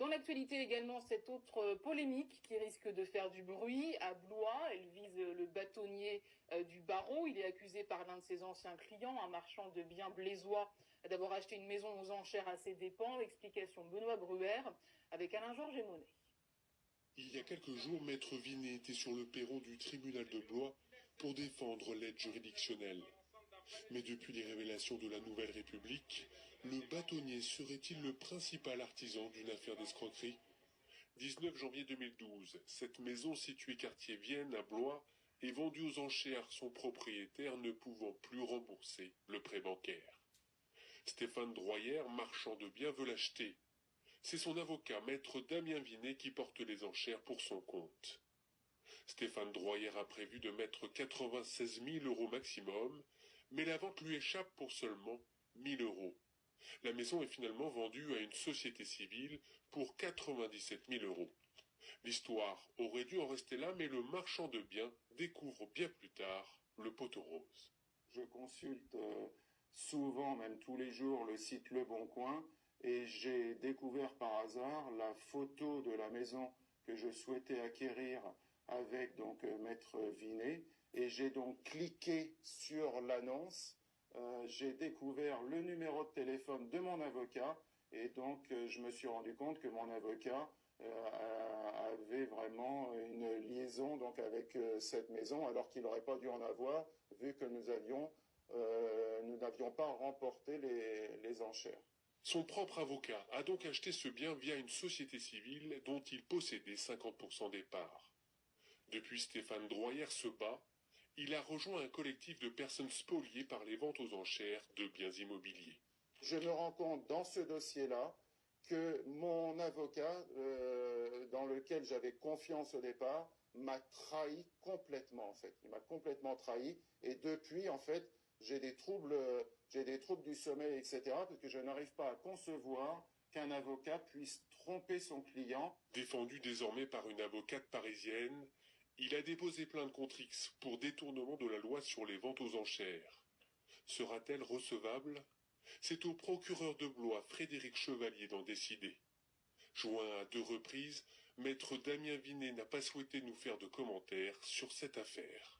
Dans l'actualité également, cette autre polémique qui risque de faire du bruit à Blois. Elle vise le bâtonnier du barreau. Il est accusé par l'un de ses anciens clients, un marchand de biens blésois, d'avoir acheté une maison aux enchères à ses dépens. Explication Benoît Gruer avec Alain-Georges Monet. Il y a quelques jours, Maître Vinet était sur le perron du tribunal de Blois pour défendre l'aide juridictionnelle. Mais depuis les révélations de la Nouvelle République, le bâtonnier serait-il le principal artisan d'une affaire d'escroquerie ? 19 janvier 2012, cette maison située quartier Vienne à Blois est vendue aux enchères, son propriétaire ne pouvant plus rembourser le prêt bancaire. Stéphane Droyer, marchand de biens, veut l'acheter. C'est son avocat, maître Damien Vinet, qui porte les enchères pour son compte. Stéphane Droyer a prévu de mettre 96 000 € maximum, mais la vente lui échappe pour seulement 1 000 €. La maison est finalement vendue à une société civile pour 97 000 €. L'histoire aurait dû en rester là, mais le marchand de biens découvre bien plus tard le poteau rose. Je consulte souvent, même tous les jours, le site Le Bon Coin, et j'ai découvert par hasard la photo de la maison que je souhaitais acquérir avec donc Maître Vinet, et j'ai donc cliqué sur l'annonce. J'ai découvert le numéro de téléphone de mon avocat, et donc je me suis rendu compte que mon avocat avait vraiment une liaison donc avec cette maison, alors qu'il n'aurait pas dû en avoir, vu que nous n'avions pas remporté les enchères. Son propre avocat a donc acheté ce bien via une société civile dont il possédait 50% des parts. Depuis, Stéphane Droyer se bat. Il a rejoint un collectif de personnes spoliées par les ventes aux enchères de biens immobiliers. Je me rends compte dans ce dossier-là que mon avocat, dans lequel j'avais confiance au départ, m'a trahi complètement en fait. Il m'a complètement trahi, et depuis en fait j'ai des troubles du sommeil, etc. parce que je n'arrive pas à concevoir qu'un avocat puisse tromper son client. Défendu désormais par une avocate parisienne, il a déposé plainte contre X pour détournement de la loi sur les ventes aux enchères. Sera-t-elle recevable ? C'est au procureur de Blois, Frédéric Chevalier, d'en décider. Joint à 2 reprises, maître Damien Vinet n'a pas souhaité nous faire de commentaires sur cette affaire.